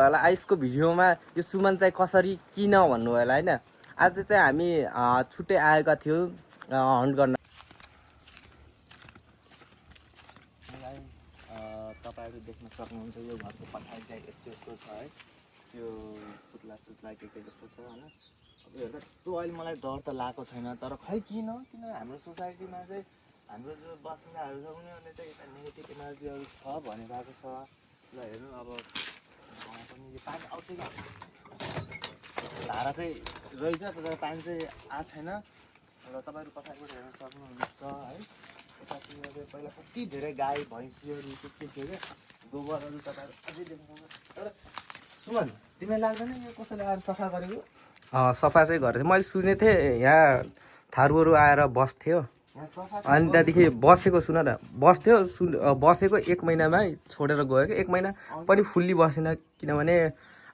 होला आइसको भिडियोमा यो सुमन चाहिँ कसरी किन भन्नु होला हैन। आज चाहिँ हामी छुट्टै आएका थियौँ हन्ट गर्न। तपाईहरु देख्न सक्नुहुन्छ यो घरको पछाडि चाहिँ यस्तो यस्तो छ है, त्यो पुतला सुतला के जस्तो छ हैन। अब हेर्दा त्यस्तो अहिले मलाई डर त लागेको छैन, तर खै किन हाम्रो सोसाइटीमा चाहिँ हाम्रो जो बासिन्दाहरू छ उनीहरूले चाहिँ यता नेगेटिभ एनर्जीहरू छ भनिरहेको छ। ल हेर्नु अब पनि यो पानी आउँछ कि धारा चाहिँ रहेछ तर पानी चाहिँ आएको छैन। र तपाईँहरू पछाडिबाट हेर्न सक्नुहुन्छ है, यतातिर पहिला कति धेरै गाई भैँसीहरू के थियो क्या, गोबरहरू तपाईँहरू अझै देख्न सक्नुहुन्छ। तर सुमन तिमीलाई लाग्दैन यो कसैले आएर सफा गरेको? सफा चाहिँ गरेको थिएँ, मैले सुनेको थिएँ यहाँ थारूहरू आएर बस्थ्यो अनि त्यहाँदेखि बसेको सुन न बस्थ्यो बसेको 1 महिनामै छोडेर गयो कि 1 महिना पनि फुल्ली बसेन। किनभने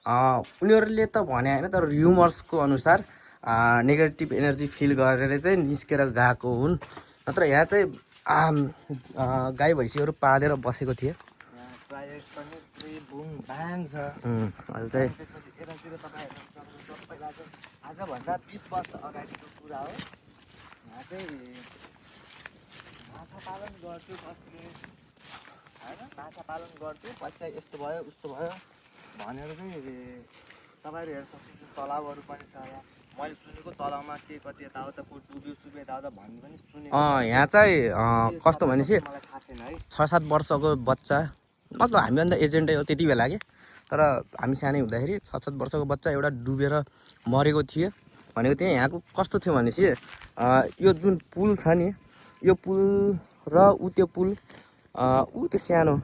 उनीहरूले त भने होइन, तर र्युमर्सको अनुसार नेगेटिभ एनर्जी फिल गरेर चाहिँ निस्केर गएको हुन्। नत्र यहाँ चाहिँ गाई भैँसीहरू पालेर बसेको थिए। अहिले चाहिँ आजभन्दा 20 वर्ष अगाडिको कुरा हो। यहाँ चाहिँ माछा पालन गर्थ्यो कसले होइन, माछा पालन गर्थ्यो पछि यस्तो भयो उस्तो भयो भनेर चाहिँ तपाईँहरू हेर्न सक्नुहुन्छ। तलाउहरू पनि छ यहाँ, मैले सुनेको तलाउमा के कति यताउता डुब्यो सुब्यो यताउता भन्ने पनि सुनेको। यहाँ चाहिँ कस्तो भनेपछि 6-7 वर्षको बच्चा, मतलब हामीभन्दा एजेन्टै हो त्यति बेला कि, तर हामी सानै हुँदाखेरि 6-7 वर्षको बच्चा एउटा डुबेर मरेको थियो भनेको थिएँ। यहाँको कस्तो थियो भनेपछि यो जुन पुल छ नि, यो पुल र त्यो पुल त्यो सानो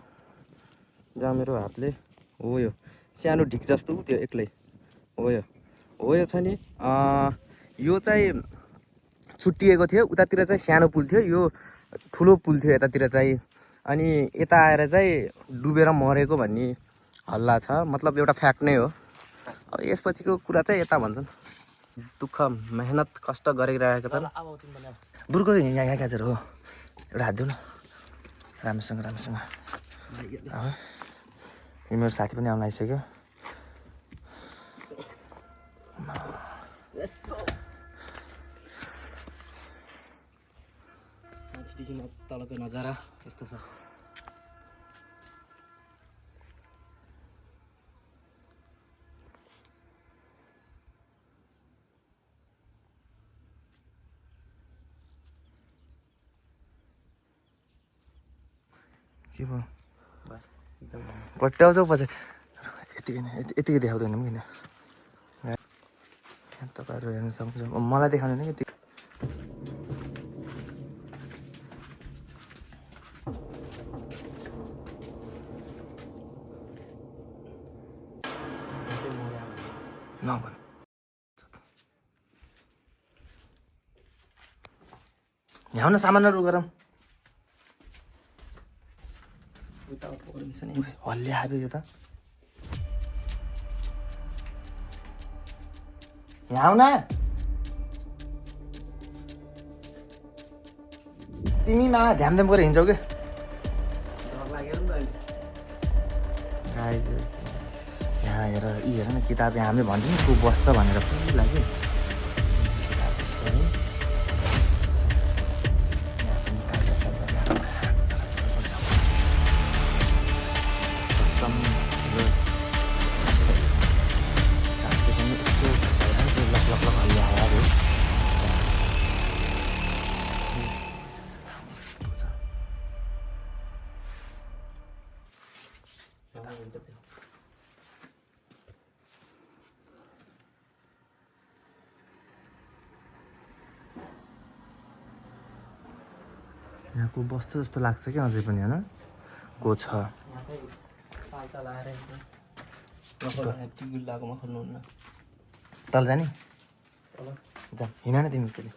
जहाँ मेरो हातले हो यो सानो ढिक जस्तो त्यो एक्लै हो यो छ नि, यो चाहिँ छुट्टिएको थियो। उतातिर चाहिँ सानो पुल थियो, यो ठुलो पुल थियो यतातिर चाहिँ। अनि यता आएर चाहिँ डुबेर मरेको भन्ने हल्ला छ, मतलब एउटा फ्याक्ट नै हो। अब यसपछिको कुरा चाहिँ यता भन्छन्, दुःख मेहनत कष्ट गरिरहेको छ। बुर्को यहाँ गाजर हो, एउटा हात दिउ न राम्रोसँग यो मेरो साथी पनि आउन आइसक्यो। माथिदेखि तलको नजारा यस्तो छ। के भयो घट्याउँछौ पछि यतिकै देखाउँदैन किन तपाईँहरू हेर्न सक्नुहुन्छ। मलाई देखाउनु नि यति नभन। यहाँ न सामानहरू गरौँ हल्ले आयो यो त। यहाँ आउ न तिमी मा ध्यान गरेर हिँड्छौ कि गाइज। यहाँ हेर यी हेर न किताब, यहाँ हामीले भन्छौँ नि को बस्छ भनेर पनि लाग्यो। यहाँको बस्छ जस्तो लाग्छ कि अझै पनि होइन को छ। तल जाने जा हिँड न तिमी फेरि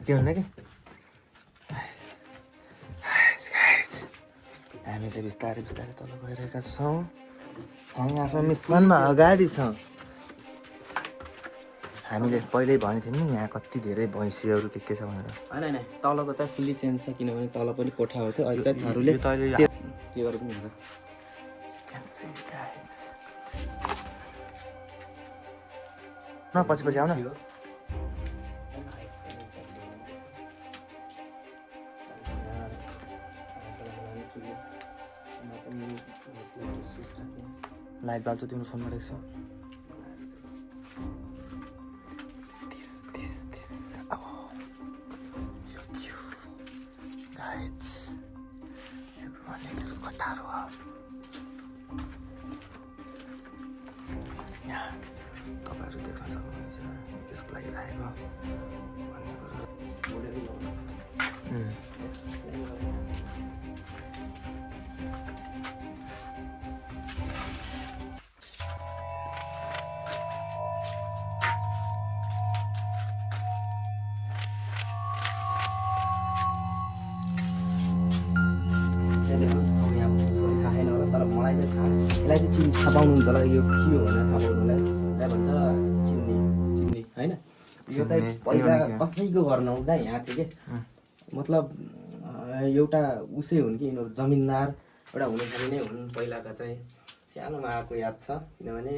के हुन्न कि। हामी चाहिँ बिस्तारै बिस्तारै तल गइरहेका छौँ। हामी आफ्नो मिसनमा अगाडि छौँ। हामीले पहिल्यै भनेको थियौँ नि यहाँ कति धेरै भैँसीहरू के छ भनेर। होइन तलको चाहिँ फुल्ली चेन्ज छ, किनभने तल पनि कोठा हो थियो। अहिले चाहिँ थारूले के गरेको पनि हुन्छ। न पछि पछि आउन लाइट बाल्छ तिम्रो फोनमा रहेछ यसको कट्टाहरू हो यहाँ तपाईँहरू देख्न सक्नुहुन्छ त्यसको लागि राखेको भन्ने कुरो तर मलाई चाहिँ थाहा यसलाई चाहिँ चिनी थाहा पाउनुहुन्छ होला यो के हो भनेर थाहा पाउनुलाई यसलाई भन्छ चिन्नी चिन्नी होइन यो चाहिँ पहिला कसैको घर नहुँदा यहाँ थियो कि मतलब एउटा उसै हुन् कि यिनीहरू जमिनदार एउटा हुने खाने नै हुन् पहिलाका चाहिँ सानोमा आएको याद छ किनभने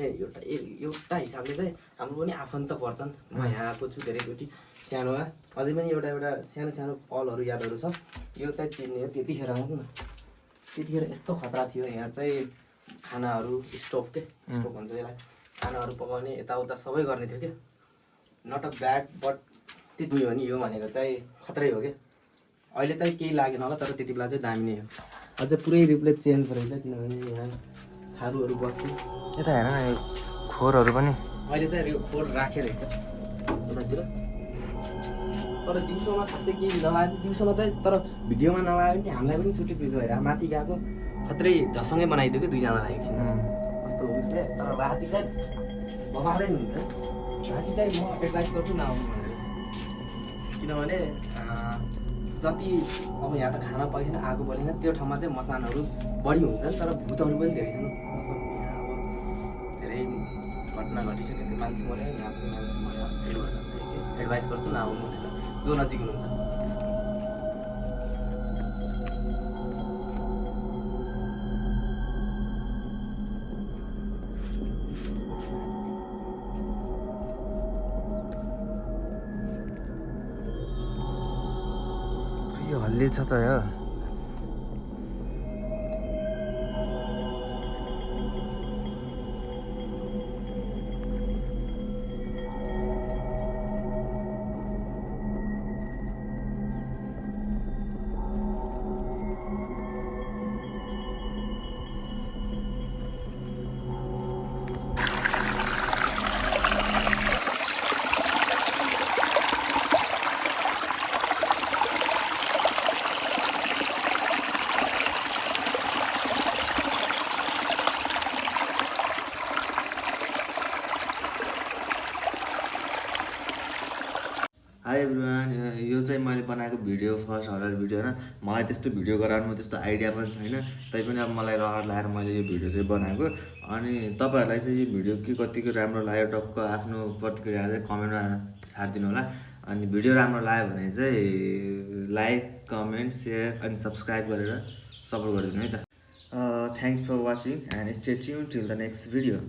एउटा हिसाबले चाहिँ हाम्रो पनि आफन्त पर्छन् म यहाँ आएको छु धेरैचोटि सानोमा अझै पनि एउटा सानो सानो पलहरू यादहरू छ यो चाहिँ चिन्ने हो त्यतिखेर आउनु न त्यतिखेर यस्तो खतरा थियो यहाँ चाहिँ खानाहरू स्टोभ के स्टोभ भन्छ यसलाई खानाहरू पकाउने यताउता सबै गर्ने थियो क्या नट अ ब्याड बट त्यो दुई हो नि यो भनेको चाहिँ खतरै हो क्या अहिले चाहिँ केही लागेन होला तर त्यति बेला चाहिँ दामी नै हो अझै पुरै रिप्लेस चेन्ज रहेछ किनभने यहाँ थारूहरू बस्थ्यो यता हेर न यो खोरहरू पनि अहिले चाहिँ यो खोर राखेर रहेछ उतातिर तर दिउँसोमा खासै केही नलागे दिउँसोमा चाहिँ तर भिडियोमा नलागे पनि हामीलाई पनि छुट्टी फिल भएर माथि गएको खत्रै झसँगै बनाइदियो कि दुईजनालाई एकछिन कस्तो उसले तर राति चाहिँ बबार्दै हुन्छ राति चाहिँ म एडभाइस गर्छु नआउनु भनेर किनभने जति अब यहाँ त खाना पकाएन आगो बलेन त्यो ठाउँमा चाहिँ मसानहरू बढी हुन्छन् तर भूतहरू पनि धेरै छन् मतलब यहाँ अब धेरै घटना घटिसकेको थियो मान्छे मऱ्यो यहाँ पनि मान्छे मऱ्यो त्यो भएर चाहिँ एडभाइस गर्छु नआउनु भनेर जो नजिक हुनुहुन्छ यो हल्ली छ त यो हाई एभ्रिवान यो चाहिँ मैले बनाएको भिडियो फर्स्ट हरर भिडियो होइन मलाई त्यस्तो भिडियो गराउनु त्यस्तो आइडिया पनि छैन तैपनि अब मलाई रहर लागेर मैले यो भिडियो चाहिँ बनाएको अनि तपाईँहरूलाई चाहिँ यो भिडियो के कतिको राम्रो लाग्यो टक्क आफ्नो प्रतिक्रिया चाहिँ कमेन्टमा छाडिदिनु होला अनि भिडियो राम्रो लाग्यो भने चाहिँ लाइक कमेन्ट सेयर अनि सब्सक्राइब गरेर सपोर्ट गरिदिनु है त thanks for watching and stay tune till the next video